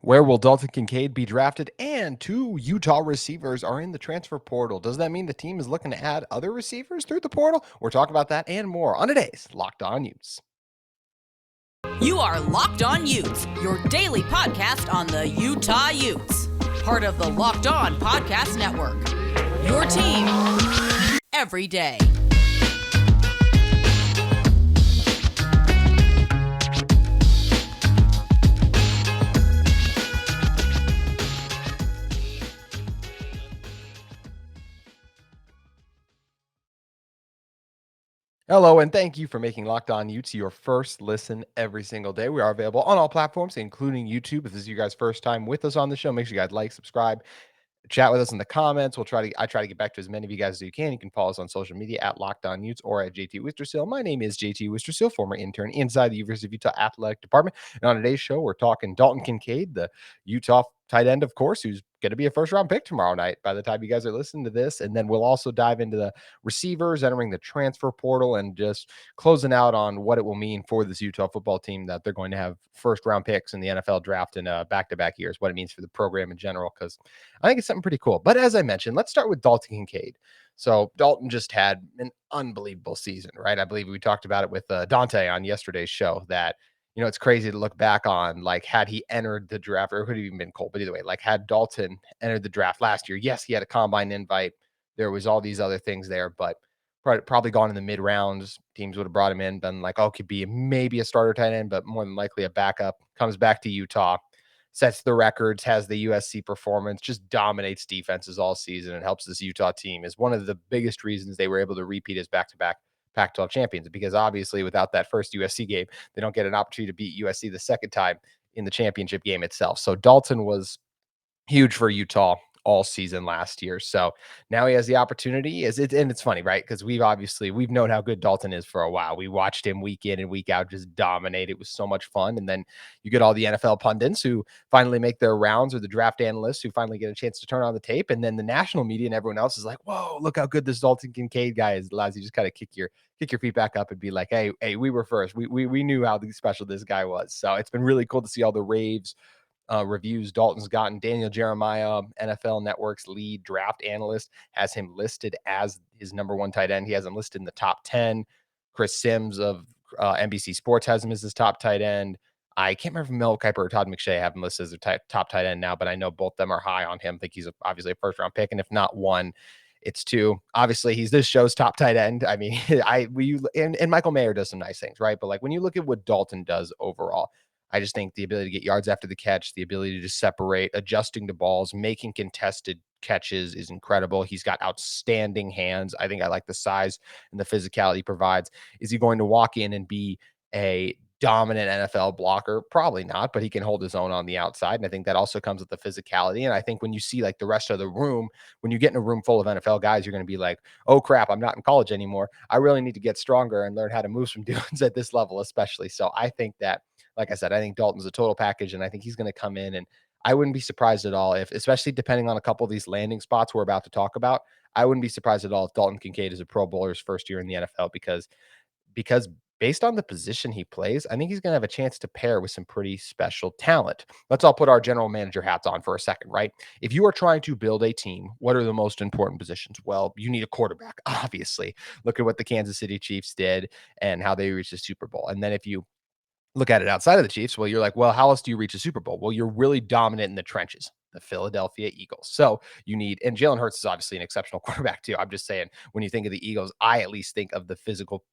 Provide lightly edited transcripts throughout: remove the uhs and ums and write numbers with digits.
Where will Dalton Kincaid be drafted? And two Utah receivers are in the transfer portal. Does that mean the team is looking to add other receivers through the portal? We're talking about that and more on today's Locked On Utes. You are Locked On Utes, your daily podcast on the Utah Utes. Part of the Locked On Podcast Network. Your team every day. Hello, and thank you for making Locked On Utes your first listen every single day. We are available on all platforms, including YouTube. If this is you guys' first time with us on the show, make sure you guys like, subscribe, chat with us in the comments. I try to get back to as many of you guys as you can. You can follow us on social media at Locked On Utes or at JT Wistrcill. My name is JT Wistrcill, former intern inside the University of Utah Athletic Department. And on today's show, we're talking Dalton Kincaid, the Utah tight end, of course, who's going to be a first-round pick tomorrow night by the time you guys are listening to this. And then we'll also dive into the receivers entering the transfer portal and just closing out on what it will mean for this Utah football team that they're going to have first-round picks in the NFL draft in back-to-back years, what it means for the program in general, because I think it's something pretty cool. But as I mentioned, let's start with Dalton Kincaid. So Dalton just had an unbelievable season, right? I believe we talked about it with Dante on yesterday's show that, it's crazy to look back on, like, had he entered the draft, or it could have even been Cole, but either way, like, had Dalton entered the draft last year, yes, he had a combine invite. There was all these other things there, but probably gone in the mid rounds. Teams would have brought him in, been like, oh, could be maybe a starter tight end, but more than likely a backup. Comes back to Utah, sets the records, has the USC performance, just dominates defenses all season and helps this Utah team. Is one of the biggest reasons they were able to repeat as back-to-back Pac-12 champions, because obviously without that first USC game, they don't get an opportunity to beat USC the second time in the championship game itself. So Dalton was huge for Utah all season last year. So now he has the opportunity. And it's funny, right? Because we've known how good Dalton is for a while. We watched him week in and week out just dominate. It was so much fun. And then you get all the NFL pundits who finally make their rounds, or the draft analysts who finally get a chance to turn on the tape. And then the national media and everyone else is like, whoa, look how good this Dalton Kincaid guy is. Allows you just kind of kick your feet back up and be like, hey, we were first. We knew how special this guy was. So it's been really cool to see all the raves, reviews Dalton's gotten. Daniel Jeremiah, NFL Network's lead draft analyst, has him listed as his number one tight end. He has him listed in the top 10. Chris Sims of NBC Sports has him as his top tight end. I can't remember if Mel Kiper or Todd McShay have him listed as their top tight end now, but I know both of them are high on him. I think he's obviously a first-round pick, and if not one, it's two. Obviously, he's this show's top tight end. I mean, and Michael Mayer does some nice things, right? But like when you look at what Dalton does overall, I just think the ability to get yards after the catch, the ability to separate, adjusting to balls, making contested catches is incredible. He's got outstanding hands. I think I like the size and the physicality he provides. Is he going to walk in and be a dominant NFL blocker? Probably not, but he can hold his own on the outside. And I think that also comes with the physicality. And I think when you see like the rest of the room, when you get in a room full of NFL guys, you're going to be like, oh crap, I'm not in college anymore. I really need to get stronger and learn how to move some dudes at this level, especially. So I think that, like I said, I think Dalton's a total package, and I think he's going to come in, and I wouldn't be surprised at all if, especially depending on a couple of these landing spots we're about to talk about, I wouldn't be surprised at all if Dalton Kincaid is a Pro Bowler his first year in the NFL, because based on the position he plays, I think he's going to have a chance to pair with some pretty special talent. Let's all put our general manager hats on for a second, right? If you are trying to build a team, what are the most important positions? Well, you need a quarterback, obviously. Look at what the Kansas City Chiefs did and how they reached the Super Bowl. And then if you look at it outside of the Chiefs, well, you're like, well, how else do you reach a Super Bowl? Well, you're really dominant in the trenches, the Philadelphia Eagles. So you need, and Jalen Hurts is obviously an exceptional quarterback too. I'm just saying, when you think of the Eagles, I at least think of the physical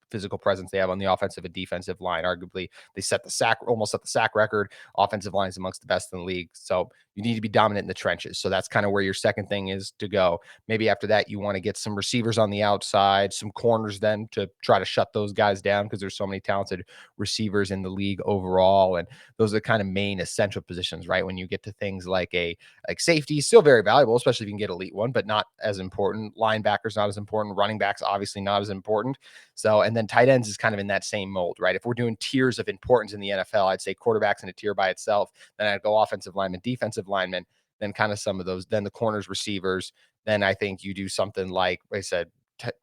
presence they have on the offensive and defensive line. Arguably, they almost set the sack record. Offensive line is amongst the best in the league. So you need to be dominant in the trenches. So that's kind of where your second thing is to go. Maybe after that, you want to get some receivers on the outside, some corners then to try to shut those guys down, because there's so many talented receivers in the league overall. And those are the kind of main essential positions, right? When you get to things like safety, still very valuable, especially if you can get elite one, but not as important. Linebackers, not as important. Running backs, obviously not as important. So, and then tight ends is kind of in that same mold, right? If we're doing tiers of importance in the NFL, I'd say quarterbacks in a tier by itself. Then I'd go offensive linemen, defensive linemen, then kind of some of those, then the corners, receivers. Then I think you do something like I said,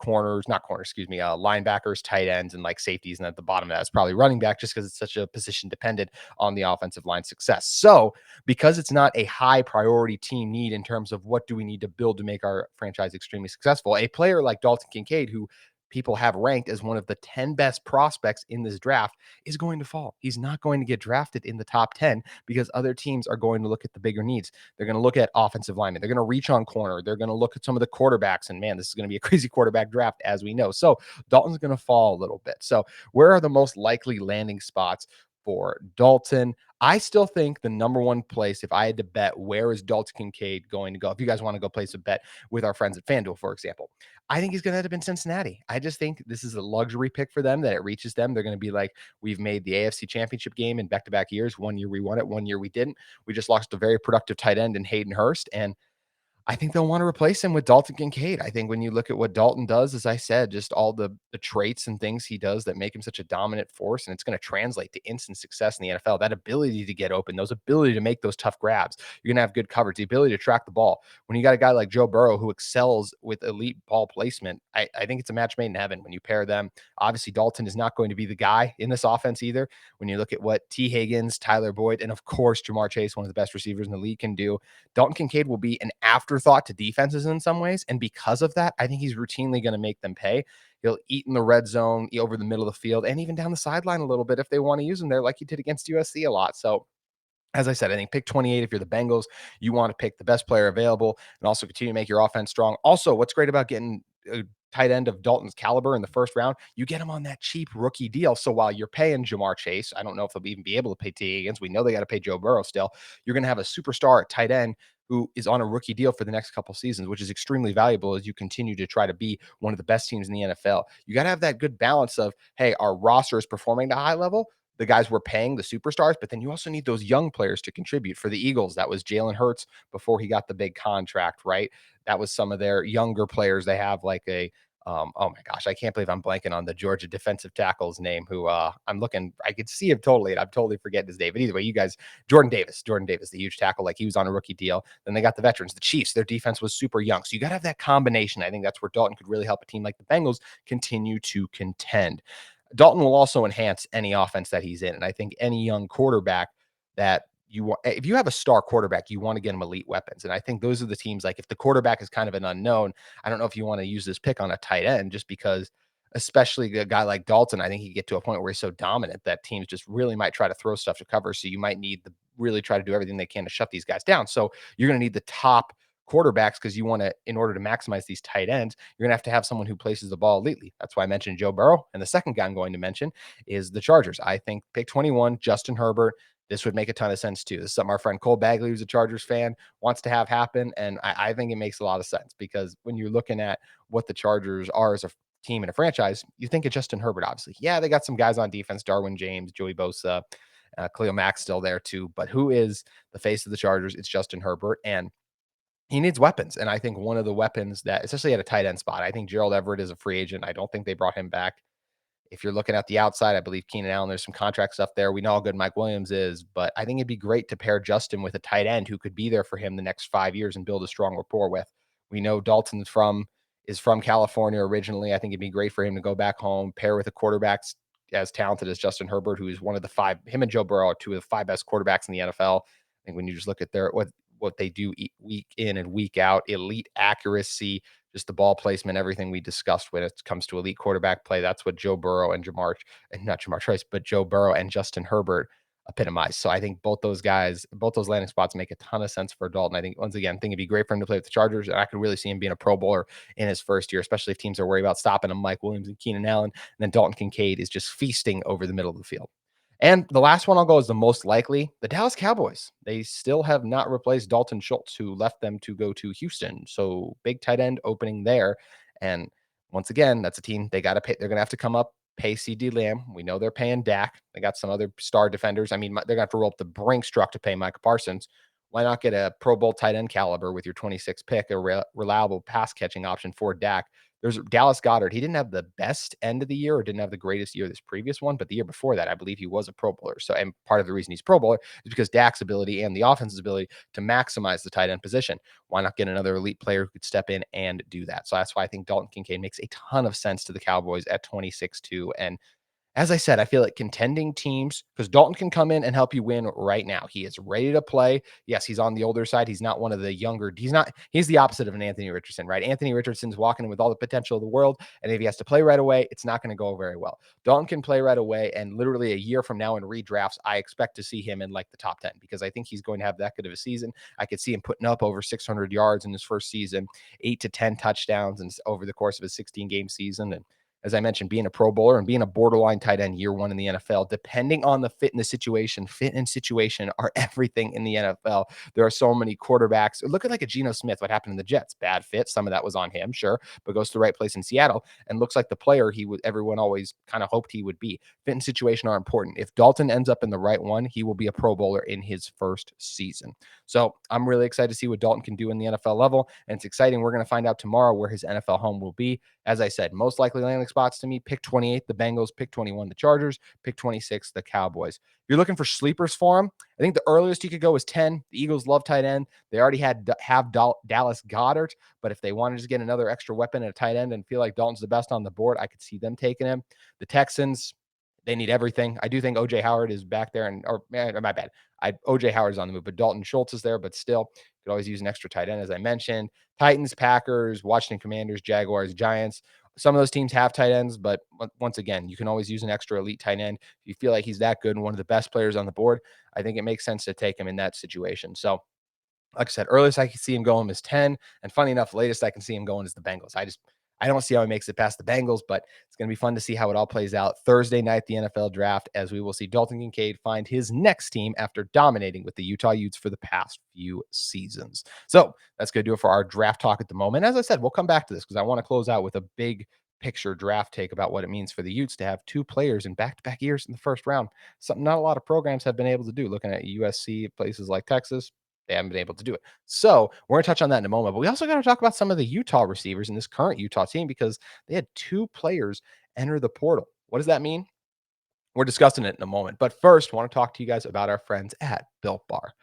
linebackers, tight ends, and like safeties. And at the bottom of that is probably running back, just because it's such a position dependent on the offensive line success. So because it's not a high priority team need in terms of what do we need to build to make our franchise extremely successful. A player like Dalton Kincaid, who people have ranked as one of the 10 best prospects in this draft, is going to fall. He's not going to get drafted in the top 10 because other teams are going to look at the bigger needs. They're going to look at offensive linemen. They're going to reach on corner. They're going to look at some of the quarterbacks. And man, this is going to be a crazy quarterback draft, as we know. So Dalton's going to fall a little bit. So where are the most likely landing spots for Dalton? I still think the number one place, if I had to bet, where is Dalton Kincaid going to go? If you guys want to go place a bet with our friends at FanDuel, for example, I think he's going to end up in Cincinnati. I just think this is a luxury pick for them, that it reaches them. They're going to be like, we've made the AFC Championship game in back-to-back years. One year we won it, one year we didn't. We just lost a very productive tight end in Hayden Hurst, and I think they'll want to replace him with Dalton Kincaid. I think when you look at what Dalton does, as I said, just all the traits and things he does that make him such a dominant force, and it's going to translate to instant success in the NFL. That ability to get open, those ability to make those tough grabs. You're going to have good coverage, the ability to track the ball. When you got a guy like Joe Burrow who excels with elite ball placement, I think it's a match made in heaven when you pair them. Obviously, Dalton is not going to be the guy in this offense either. When you look at what T. Higgins, Tyler Boyd, and of course, Jamar Chase, one of the best receivers in the league, can do, Dalton Kincaid will be an afterthought to defenses in some ways. And because of that, I think he's routinely going to make them pay. He'll eat in the red zone, over the middle of the field, and even down the sideline a little bit if they want to use him there, like he did against USC a lot. So as I said, I think pick 28 if you're the Bengals. You want to pick the best player available and also continue to make your offense strong. Also, what's great about getting a tight end of Dalton's caliber in the first round, you get him on that cheap rookie deal. So while you're paying Jamar Chase, I don't know if they'll even be able to pay T. Higgins. We know they got to pay Joe Burrow still. You're going to have a superstar at tight end who is on a rookie deal for the next couple seasons, which is extremely valuable as you continue to try to be one of the best teams in the NFL. You got to have that good balance of, hey, our roster is performing at a high level, the guys we're paying, the superstars, but then you also need those young players to contribute. For the Eagles, that was Jalen Hurts before he got the big contract, right? That was some of their younger players. They have like oh my gosh, I can't believe I'm blanking on the Georgia defensive tackle's name who I'm looking, I could see him totally, and I'm totally forgetting his name. But either way, you guys, Jordan Davis, the huge tackle, like he was on a rookie deal. Then they got the veterans, the Chiefs, their defense was super young. So you got to have that combination. I think that's where Dalton could really help a team like the Bengals continue to contend. Dalton will also enhance any offense that he's in. And I think any young quarterback that you want, if you have a star quarterback, you want to get him elite weapons. And I think those are the teams, like if the quarterback is kind of an unknown, I don't know if you want to use this pick on a tight end, just because, especially a guy like Dalton, I think he get to a point where he's so dominant that teams just really might try to throw stuff to cover. So you might need to really try to do everything they can to shut these guys down. So you're going to need the top quarterbacks, because you want to, in order to maximize these tight ends, you're going to have someone who places the ball elitely. That's why I mentioned Joe Burrow. And the second guy I'm going to mention is the Chargers. I think pick 21, Justin Herbert. This would make a ton of sense too. This is something our friend Cole Bagley, who's a Chargers fan, wants to have happen. And I think it makes a lot of sense, because when you're looking at what the Chargers are as a team and a franchise, you think of Justin Herbert, obviously. Yeah, they got some guys on defense, Darwin James, Joey Bosa, Khalil Mack's still there too. But who is the face of the Chargers? It's Justin Herbert. And he needs weapons. And I think one of the weapons that, especially at a tight end spot, I think Gerald Everett is a free agent. I don't think they brought him back. If you're looking at the outside, I believe Keenan Allen, there's some contract stuff there. We know how good Mike Williams is, but I think it'd be great to pair Justin with a tight end who could be there for him the next 5 years and build a strong rapport with. We know Dalton is from California originally. I think it'd be great for him to go back home, pair with a quarterback as talented as Justin Herbert, who is one of the five. Him and Joe Burrow are two of the five best quarterbacks in the NFL. I think when you just look at what they do week in and week out, elite accuracy, just the ball placement, everything we discussed when it comes to elite quarterback play. That's what Joe Burrow and not Jamar Chase, but Joe Burrow and Justin Herbert epitomize. So I think both those guys, both those landing spots make a ton of sense for Dalton. I think, once again, it'd be great for him to play with the Chargers. And I could really see him being a Pro Bowler in his first year, especially if teams are worried about stopping him, Mike Williams and Keenan Allen. And then Dalton Kincaid is just feasting over the middle of the field. And the last one I'll go is the most likely, the Dallas Cowboys. They still have not replaced Dalton Schultz, who left them to go to Houston. So big tight end opening there. And once again, that's a team they got to pay. They're going to have to come up, pay CD Lamb. We know they're paying Dak. They got some other star defenders. I mean, they're going to have to roll up the Brinks truck to pay Micah Parsons. Why not get a Pro Bowl tight end caliber with your 26th pick, a reliable pass catching option for Dak? There's Dallas Goedert. He didn't have the best end of the year, or didn't have the greatest year this previous one, but the year before that, I believe he was a Pro Bowler. So, and part of the reason he's Pro Bowler is because Dak's ability and the offense's ability to maximize the tight end position. Why not get another elite player who could step in and do that? So that's why I think Dalton Kincaid makes a ton of sense to the Cowboys at 26-2. And as I said, I feel like contending teams, because Dalton can come in and help you win right now. He is ready to play. Yes, he's on the older side. He's not one of the younger. He's the opposite of an Anthony Richardson, right? Anthony Richardson's walking in with all the potential of the world. And if he has to play right away, it's not going to go very well. Dalton can play right away. And literally a year from now in redrafts, I expect to see him in like the top 10 because I think he's going to have that good of a season. I could see him putting up over 600 yards in his first season, 8 to 10 touchdowns and over the course of a 16-game season. And as I mentioned, being a Pro Bowler and being a borderline tight end year one in the NFL, depending on the fit and situation are everything in the NFL. There are so many quarterbacks. Look at like a Geno Smith, what happened in the Jets. Bad fit. Some of that was on him, sure, but goes to the right place in Seattle and looks like the player everyone always kind of hoped he would be. Fit and situation are important. If Dalton ends up in the right one, he will be a Pro Bowler in his first season. So I'm really excited to see what Dalton can do in the NFL level. And it's exciting. We're going to find out tomorrow where his NFL home will be. As I said, most likely landing spots to me, pick 28, the Bengals, pick 21, the Chargers, pick 26, the Cowboys. If you're looking for sleepers for him, I think the earliest you could go is 10. The Eagles love tight end. They already have Dallas Goedert, but if they want to just get another extra weapon at a tight end and feel like Dalton's the best on the board, I could see them taking him. The Texans, they need everything. I do think OJ Howard is back there, my bad. OJ Howard's on the move, but Dalton Schultz is there, but still could always use an extra tight end, as I mentioned. Titans, Packers, Washington Commanders, Jaguars, Giants. Some of those teams have tight ends, but once again, you can always use an extra elite tight end. If you feel like he's that good and one of the best players on the board, I think it makes sense to take him in that situation. So, like I said, earliest I can see him going is 10. And funny enough, latest I can see him going is the Bengals. I don't see how he makes it past the Bengals, but it's going to be fun to see how it all plays out Thursday night, the NFL draft, as we will see Dalton Kincaid find his next team after dominating with the Utah Utes for the past few seasons. So that's going to do it for our draft talk at the moment. As I said, we'll come back to this because I want to close out with a big picture draft take about what it means for the Utes to have two players in back-to-back years in the first round. Something not a lot of programs have been able to do. Looking at USC, places like Texas, they haven't been able to do it. So we're going to touch on that in a moment. But we also got to talk about some of the Utah receivers in this current Utah team because they had two players enter the portal. What does that mean? We're discussing it in a moment. But first, I want to talk to you guys about our friends at Built Bar.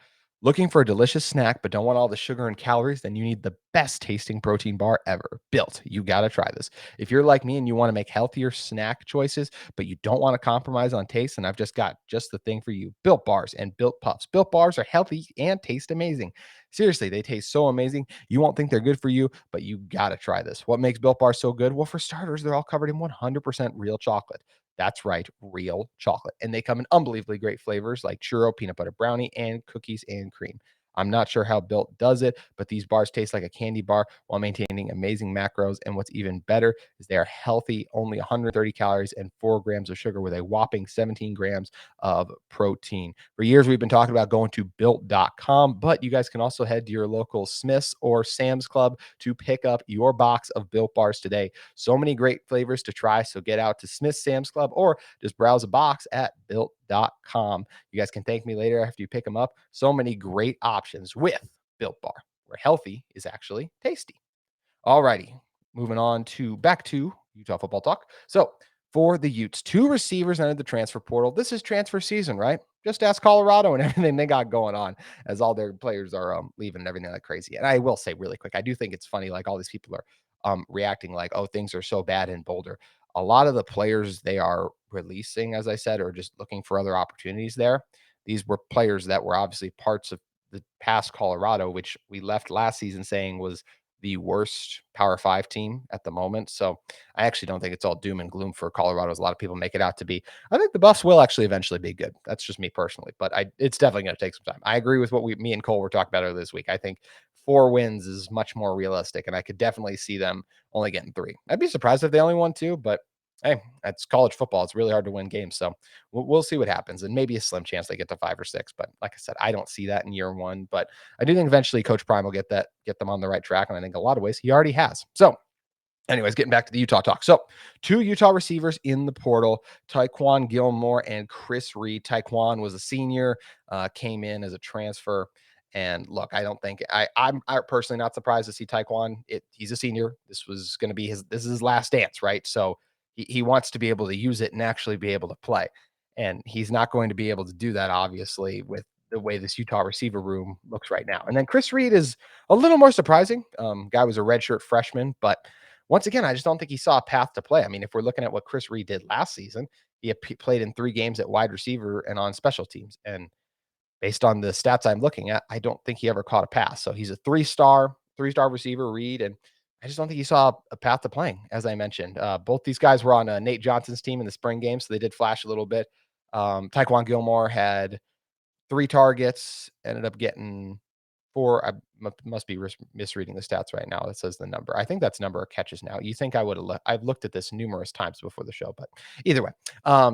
Looking for a delicious snack but don't want all the sugar and calories? Then you need the best tasting protein bar ever. Built. You got to try this. If you're like me and you want to make healthier snack choices, but you don't want to compromise on taste, then I've just got just the thing for you. Built Bars and Built Puffs. Built Bars are healthy and taste amazing. Seriously, they taste so amazing. You won't think they're good for you, but you got to try this. What makes Built Bars so good? Well, for starters, they're all covered in 100% real chocolate. That's right, real chocolate. And they come in unbelievably great flavors like churro, peanut butter brownie, and cookies and cream. I'm not sure how Built does it, but these bars taste like a candy bar while maintaining amazing macros. And what's even better is they are healthy, only 130 calories and 4 grams of sugar with a whopping 17 grams of protein. For years, we've been talking about going to built.com, but you guys can also head to your local Smith's or Sam's Club to pick up your box of Built Bars today. So many great flavors to try. So get out to Smith's, Sam's Club, or just browse a box at built.com. You guys can thank me later after you pick them up. So many great options with Built Bar, where healthy is actually tasty. All righty, moving on to back to Utah football talk. So for the Utes, 2 receivers entered the transfer portal. This is transfer season, right? Just ask Colorado and everything they got going on as all their players are leaving and everything like crazy. And I will say really quick, I do think it's funny, like all these people are reacting like, oh, things are so bad in Boulder. A lot of the players they are releasing, as I said, are just looking for other opportunities there. These were players that were obviously parts of the past Colorado, which we left last season saying was the worst Power 5 team at the moment. So I actually don't think it's all doom and gloom for Colorado as a lot of people make it out to be. I think the Buffs will actually eventually be good. That's just me personally, but it's definitely going to take some time. I agree with what me and Cole were talking about earlier this week. I think 4 wins is much more realistic, and I could definitely see them only getting 3. I'd be surprised if they only won 2, but hey, that's college football. It's really hard to win games. So we'll see what happens. And maybe a slim chance they get to 5 or 6. But like I said, I don't see that in year one. But I do think eventually Coach Prime will get them on the right track. And I think a lot of ways he already has. So anyways, getting back to the Utah talk. So 2 Utah receivers in the portal, Tyquan Gilmore and Chris Reed. Tyquan was a senior, came in as a transfer. And look, I don't think I'm personally not surprised to see Tyquan. He's a senior. This is his last dance, right? So he wants to be able to use it and actually be able to play. And he's not going to be able to do that, obviously, with the way this Utah receiver room looks right now. And then Chris Reed is a little more surprising. Guy was a redshirt freshman, but once again, I just don't think he saw a path to play. I mean, if we're looking at what Chris Reed did last season, He played in 3 games at wide receiver and on special teams. And based on the stats I'm looking at, I don't think he ever caught a pass. So he's a three-star receiver, Reed, and I just don't think he saw a path to playing, as I mentioned. Both these guys were on Nate Johnson's team in the spring game, so they did flash a little bit. Tyquan Gilmore had 3 targets, ended up getting 4. I must be misreading the stats right now. That says the number. I think that's number of catches now. You think I would have I've looked at this numerous times before the show, but either way.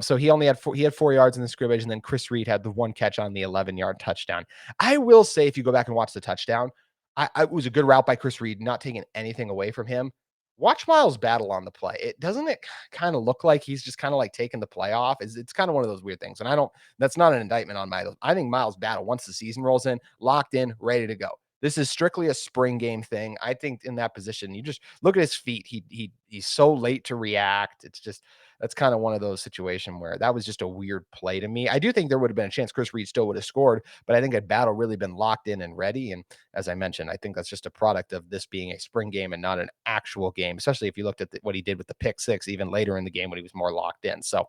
So he only had 4 yards in the scrimmage, and then Chris Reed had the 1 catch on the 11-yard touchdown. I will say, if you go back and watch the touchdown, it was a good route by Chris Reed, not taking anything away from him. Watch Miles battle on the play. It doesn't it kind of look like he's just kind of like taking the play off. It's kind of one of those weird things. And that's not an indictment on Miles. I think Miles battle once the season rolls in, locked in, ready to go. This is strictly a spring game thing. I think in that position, you just look at his feet. He's so late to react. It's just that's kind of one of those situations where that was just a weird play to me. I do think there would have been a chance Chris Reed still would have scored, but I think had battle really been locked in and ready. And as I mentioned, I think that's just a product of this being a spring game and not an actual game, especially if you looked at what he did with the pick 6 even later in the game when he was more locked in. So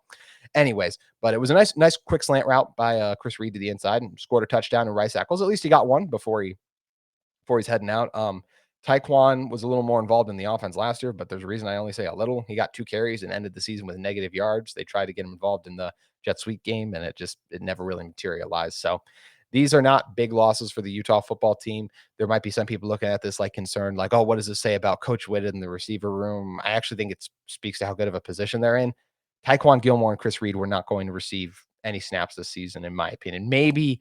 anyways, but it was a nice quick slant route by Chris Reed to the inside and scored a touchdown and Rice Eccles. At least he got one before he's heading out. Tyquan was a little more involved in the offense last year, but there's a reason I only say a little. He got 2 carries and ended the season with negative yards. They tried to get him involved in the jet sweep game, and it never really materialized. So these are not big losses for the Utah football team. There might be some people looking at this like concerned, like, oh, what does this say about Coach Whitted in the receiver room? I actually think it speaks to how good of a position they're in. Tyquan Gilmore and Chris Reed were not going to receive any snaps this season, in my opinion. Maybe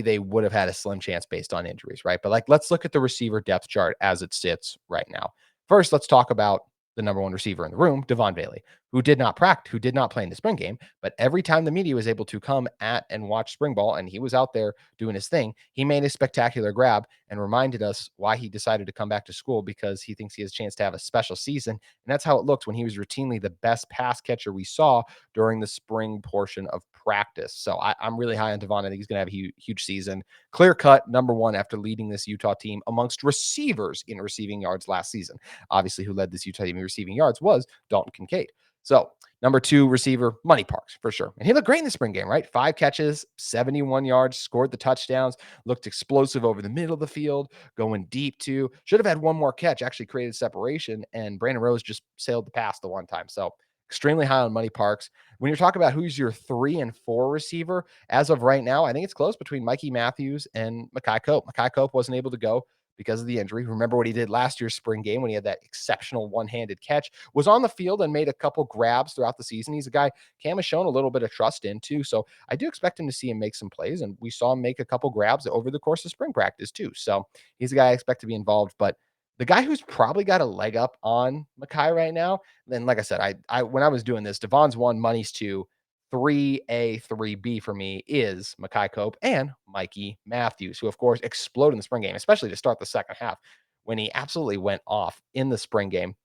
they would have had a slim chance based on injuries, right? But let's look at the receiver depth chart as it sits right now. First, let's talk about the number 1 receiver in the room, Devon Bailey, who did not play in the spring game, but every time the media was able to come at and watch spring ball and he was out there doing his thing, he made a spectacular grab and reminded us why he decided to come back to school, because he thinks he has a chance to have a special season. And that's how it looked when he was routinely the best pass catcher we saw during the spring portion of practice. So I'm really high on Devon. I think he's going to have a huge season. Clear cut number 1 after leading this Utah team amongst receivers in receiving yards last season. Obviously, who led this Utah team in receiving yards was Dalton Kincaid. So number 2 receiver, Money Parks, for sure. And he looked great in the spring game, right? 5 catches, 71 yards, scored the touchdowns, looked explosive over the middle of the field, going deep too. Should have had 1 more catch, actually created separation, and Brandon Rose just sailed the pass the one time. So extremely high on Money Parks. When you're talking about who's your 3 and 4 receiver, as of right now, I think it's close between Mikey Matthews and Mekhi Cope. Mekhi Cope wasn't able to go because of the injury. Remember what he did last year's spring game when he had that exceptional one-handed catch, was on the field and made a couple grabs throughout the season. He's a guy Cam has shown a little bit of trust in too. So I do expect him to see him make some plays, and we saw him make a couple grabs over the course of spring practice too. So he's a guy I expect to be involved, but the guy who's probably got a leg up on Mekhi right now, then like I said, I when I was doing this, Devon's 1, Money's 2, 3A, 3B for me is Mekhi Cope and Mikey Matthews, who of course exploded in the spring game, especially to start the second half when he absolutely went off in the spring game.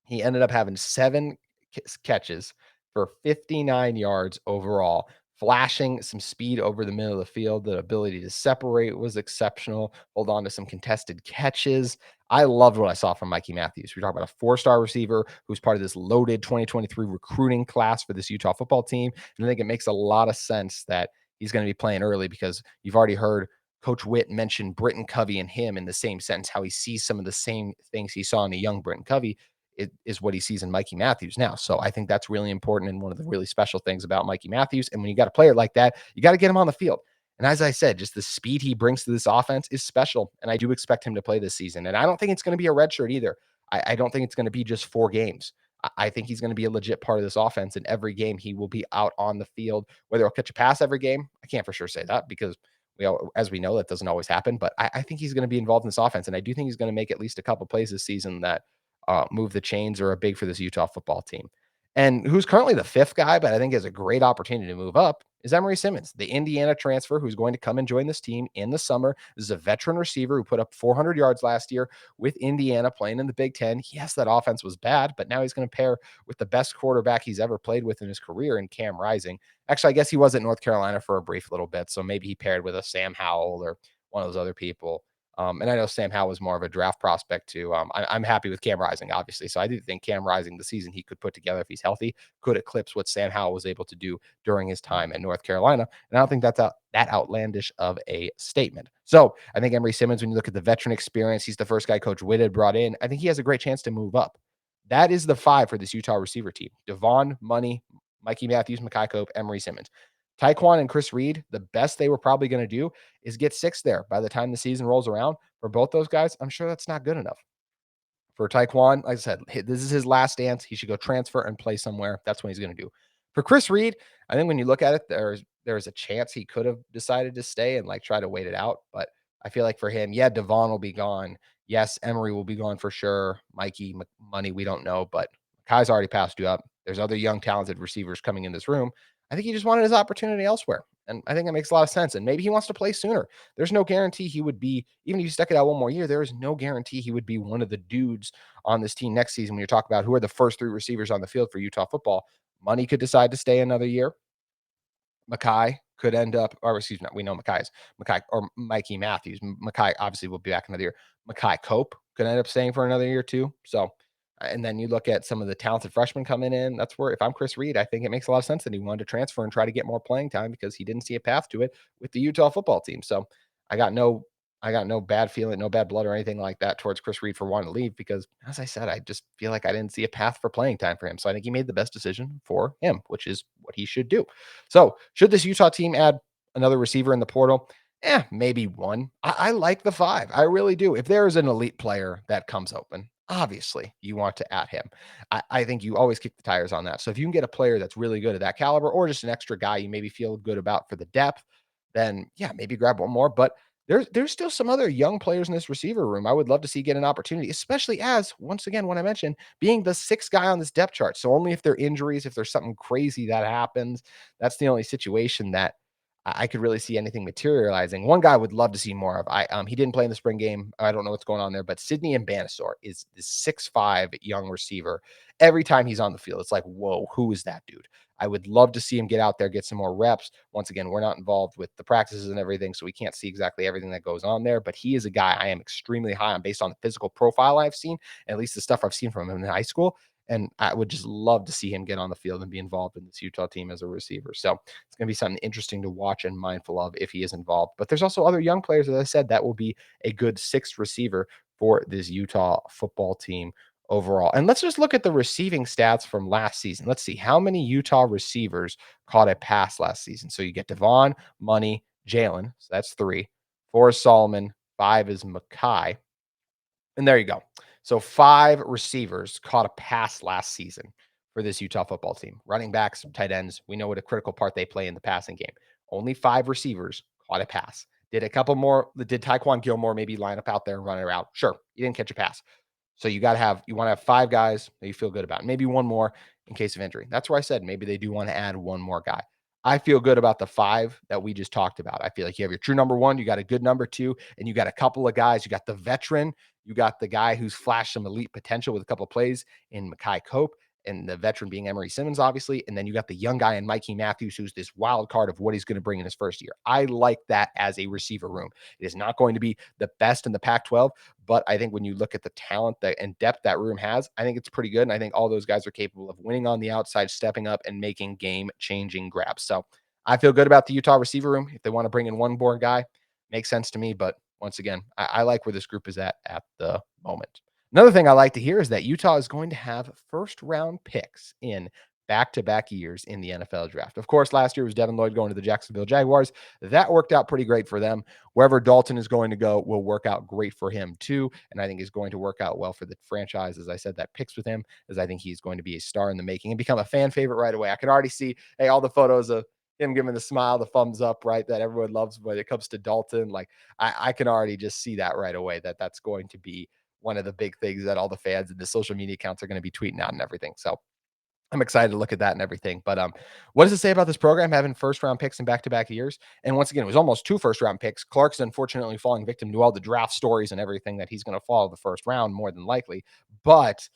He ended up having 7 catches for 59 yards overall, flashing some speed over the middle of the field. The ability to separate was exceptional. Hold on to some contested catches. I loved what I saw from Mikey Matthews. We're talking about a 4-star receiver who's part of this loaded 2023 recruiting class for this Utah football team. And I think it makes a lot of sense that he's going to be playing early, because you've already heard Coach Witt mention Britton Covey and him in the same sentence, how he sees some of the same things he saw in a young Britton Covey. It is what he sees in Mikey Matthews now. So I think that's really important and one of the really special things about Mikey Matthews. And when you got a player like that, you got to get him on the field. And as I said, just the speed he brings to this offense is special. And I do expect him to play this season. And I don't think it's going to be a red shirt either. I don't think it's going to be just 4 games. I think he's going to be a legit part of this offense. And every game he will be out on the field. Whether he'll catch a pass every game, I can't for sure say that, because as we know, that doesn't always happen. But I think he's going to be involved in this offense. And I do think he's going to make at least a couple plays this season that move the chains or are big for this Utah football team. And who's currently the 5th guy, but I think has a great opportunity to move up, is Emory Simmons, the Indiana transfer who's going to come and join this team in the summer. This is a veteran receiver who put up 400 yards last year with Indiana playing in the Big Ten. Yes, that offense was bad, but now he's going to pair with the best quarterback he's ever played with in his career in Cam Rising. Actually, I guess he was at North Carolina for a brief little bit, so maybe he paired with a Sam Howell or one of those other people. And I know Sam Howell was more of a draft prospect too. I'm happy with Cam Rising, obviously. So I do think Cam Rising, the season he could put together if he's healthy, could eclipse what Sam Howell was able to do during his time at North Carolina. And I don't think that's that outlandish of a statement. So I think Emory Simmons, when you look at the veteran experience, he's the first guy Coach Witt had brought in. I think he has a great chance to move up. That is the 5 for this Utah receiver team: Devon, Money, Mikey Matthews, Mekhi Cope, Emory Simmons. Taekwon and Chris Reed, the best they were probably going to do is get 6 there by the time the season rolls around. For both those guys, I'm sure that's not good enough. For Taekwon, like I said, this is his last dance. He should go transfer and play somewhere. That's what he's going to do. For Chris Reed, I think when you look at it, there's a chance he could have decided to stay and like try to wait it out. But I feel like for him, yeah, Devon will be gone. Yes, Emory will be gone for sure. Mikey, Money, we don't know, but Kai's already passed you up. There's other young, talented receivers coming in this room. I think he just wanted his opportunity elsewhere. And I think that makes a lot of sense. And maybe he wants to play sooner. There's no guarantee he would be, even if you stuck it out one more year, there is no guarantee he would be one of the dudes on this team next season. When you talk about who are the first 3 receivers on the field for Utah football, Money could decide to stay another year. Mekhi could end up, or excuse me, we know Mekhi's Mekhi or Mikey Matthews. Mekhi obviously will be back another year. Mekhi Cope could end up staying for another year too. So, and then you look at some of the talented freshmen coming in. That's where, if I'm Chris Reed, I think it makes a lot of sense that he wanted to transfer and try to get more playing time because he didn't see a path to it with the Utah football team. So, I got no I got no bad feeling, no bad blood or anything like that towards Chris Reed for wanting to leave because, as I said, I just feel like I didn't see a path for playing time for him. So I think he made the best decision for him, which is what he should do. So should this Utah team add another receiver in the portal? Maybe one. I like the 5. I really do. If there is an elite player that comes open, obviously you want to add him. I think you always kick the tires on that. So if you can get a player that's really good at that caliber or just an extra guy you maybe feel good about for the depth, then yeah, maybe grab one more. But there's still some other young players in this receiver room I would love to see get an opportunity, especially as, once again, when I mentioned being the 6th guy on this depth chart. So only if there are injuries, if there's something crazy that happens, that's the only situation that I could really see anything materializing. One guy I would love to see more of. He didn't play in the spring game. I don't know what's going on there, but Sydney Mbanasor is this 6'5" young receiver. Every time he's on the field, it's like, whoa, who is that dude? I would love to see him get out there, get some more reps. Once again, we're not involved with the practices and everything, so we can't see exactly everything that goes on there. But he is a guy I am extremely high on based on the physical profile I've seen, at least the stuff I've seen from him in high school. And I would just love to see him get on the field and be involved in this Utah team as a receiver. So it's going to be something interesting to watch and mindful of if he is involved. But there's also other young players, as I said, that will be a good 6th receiver for this Utah football team overall. And let's just look at the receiving stats from last season. Let's see how many Utah receivers caught a pass last season. So you get Devon, Money, Jalen. So that's 3. 4 is Solomon. 5 is Mekhi. And there you go. So 5 receivers caught a pass last season for this Utah football team. Running backs, tight ends, we know what a critical part they play in the passing game. Only 5 receivers caught a pass. Did a couple more, did Taekwon Gilmore maybe line up out there and run it out? Sure, he didn't catch a pass. So you want to have 5 guys that you feel good about. Maybe one more in case of injury. That's where I said maybe they do want to add one more guy. I feel good about the 5 that we just talked about. I feel like you have your true number 1, you got a good number 2, and you got a couple of guys. You got the veteran, you got the guy who's flashed some elite potential with a couple of plays in Mekhi Cope, and the veteran being Emory Simmons, obviously. And then you got the young guy in Mikey Matthews, who's this wild card of what he's going to bring in his first year. I like that as a receiver room. It is not going to be the best in the Pac-12, but I think when you look at the talent and depth that room has, I think it's pretty good. And I think all those guys are capable of winning on the outside, stepping up and making game-changing grabs. So I feel good about the Utah receiver room. If they want to bring in one more guy, makes sense to me. But once again, I like where this group is at the moment. Another thing I like to hear is that Utah is going to have first-round picks in back-to-back years in the NFL draft. Of course, last year was Devin Lloyd going to the Jacksonville Jaguars. That worked out pretty great for them. Wherever Dalton is going to go will work out great for him too, and I think is going to work out well for the franchise. As I said, that picks with him, as I think he's going to be a star in the making and become a fan favorite right away. I can already see, hey, all the photos of him giving the smile, the thumbs up, right, that everyone loves when it comes to Dalton. Like I can already just see that right away, that's going to be one of the big things that all the fans and the social media accounts are going to be tweeting out and everything. So I'm excited to look at that and everything. But what does it say about this program having first-round picks in back-to-back years? And once again, it was almost 2 first-round picks. Clark's unfortunately falling victim to all the draft stories and everything that he's going to follow the first round more than likely. But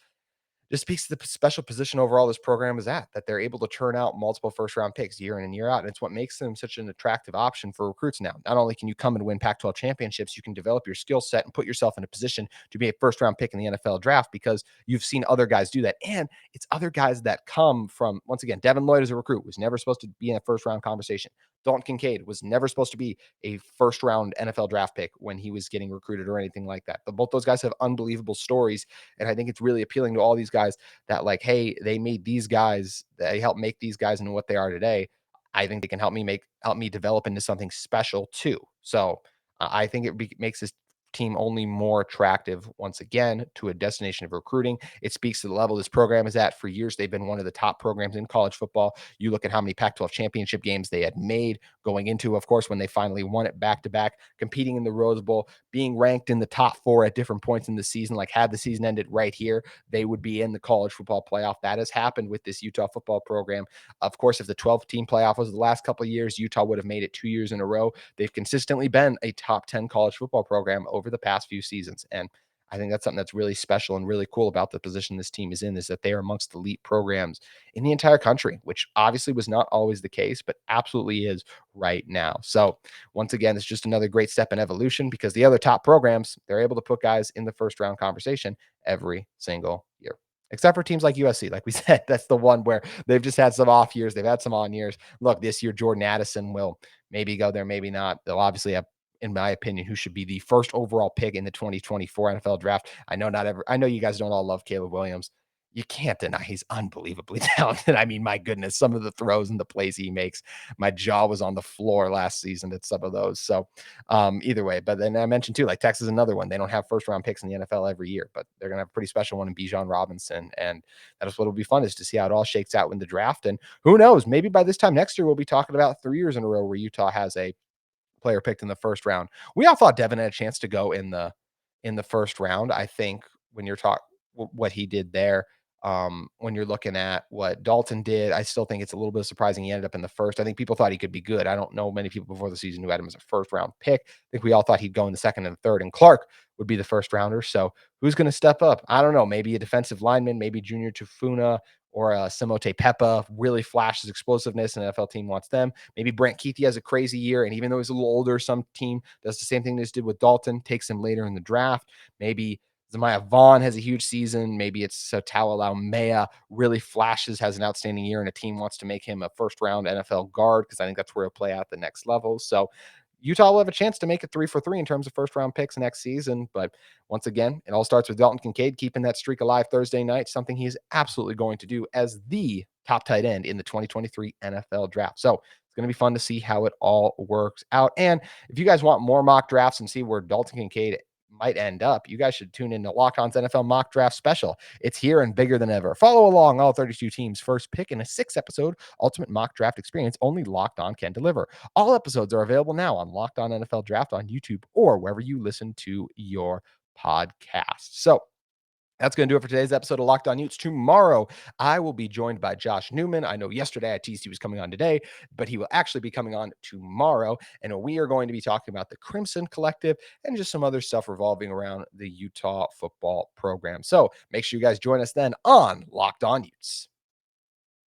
just speaks to the special position overall this program is at, that they're able to turn out multiple first round picks year in and year out. And it's what makes them such an attractive option for recruits now. Not only can you come and win Pac 12 championships, you can develop your skill set and put yourself in a position to be a first round pick in the NFL draft because you've seen other guys do that. And it's other guys that come from, once again, Devin Lloyd as a recruit was never supposed to be in a first round conversation. Dalton Kincaid was never supposed to be a first round NFL draft pick when he was getting recruited or anything like that. But both those guys have unbelievable stories. And I think it's really appealing to all these guys that, like, hey, they made these guys, they helped make these guys into what they are today. I think they can help me develop into something special too. So I think makes this team only more attractive once again to a destination of recruiting. It speaks to the level this program is at. For years, they've been one of the top programs in college football. You look at how many Pac-12 championship games they had made going into, of course, when they finally won it back to back, competing in the Rose Bowl, being ranked in the top 4 at different points in the season. Like, had the season ended right here, they would be in the college football playoff. That has happened with this Utah football program. Of course, if the 12-team playoff was the last couple of years, Utah would have made it 2 years in a row. They've consistently been a top 10 college football program over the past few seasons. And I think that's something that's really special and really cool about the position this team is in, is that they are amongst the elite programs in the entire country, which obviously was not always the case, but absolutely is right now. So once again, it's just another great step in evolution because the other top programs, they're able to put guys in the first round conversation every single year. Except for teams like USC, like we said, that's the one where they've just had some off years. They've had some on years. Look, this year, Jordan Addison will maybe go there, maybe not. They'll obviously have, in my opinion, who should be the first overall pick in the 2024 NFL draft. I know you guys don't all love Caleb Williams. You can't deny he's unbelievably talented. I mean, my goodness, some of the throws and the plays he makes, my jaw was on the floor last season at some of those. So either way, but then I mentioned too, like Texas is another one. They don't have first round picks in the NFL every year, but they're going to have a pretty special one in Bijan Robinson. And that is what will be fun, is to see how it all shakes out in the draft. And who knows, maybe by this time next year, we'll be talking about 3 years in a row where Utah has a player picked in the first round. We all thought Devin had a chance to go in the first round. I think when you're talking what he did there, when you're looking at what Dalton did, I still think it's a little bit surprising he ended up in the first. I think people thought he could be good. I don't know many people before the season who had him as a first round pick. I think we all thought he'd go in the second and third, and Clark would be the first rounder. So who's going to step up? I don't know. Maybe a defensive lineman, maybe Junior Tufuna or Simote Peppa really flashes explosiveness, and an NFL team wants them. Maybe Brant Keithy has a crazy year, and even though he's a little older, some team does the same thing they just did with Dalton, takes him later in the draft. Maybe Zamiah Vaughn has a huge season. Maybe it's Satawa Laumea really flashes, has an outstanding year, and a team wants to make him a first-round NFL guard because I think that's where he'll play at the next level. So Utah will have a chance to make it 3 for 3 in terms of first-round picks next season. But once again, it all starts with Dalton Kincaid keeping that streak alive Thursday night, something he's absolutely going to do as the top tight end in the 2023 NFL draft. So it's going to be fun to see how it all works out. And if you guys want more mock drafts and see where Dalton Kincaid might end up, you guys should tune in to Locked On's NFL Mock Draft Special. It's here and bigger than ever. Follow along all 32 teams' first pick in a 6-episode ultimate mock draft experience only Locked On can deliver. All episodes are available now on Locked On NFL Draft on YouTube or wherever you listen to your podcast. So that's going to do it for today's episode of Locked On Utes. Tomorrow, I will be joined by Josh Newman. I know yesterday I teased he was coming on today, but he will actually be coming on tomorrow. And we are going to be talking about the Crimson Collective and just some other stuff revolving around the Utah football program. So make sure you guys join us then on Locked On Utes.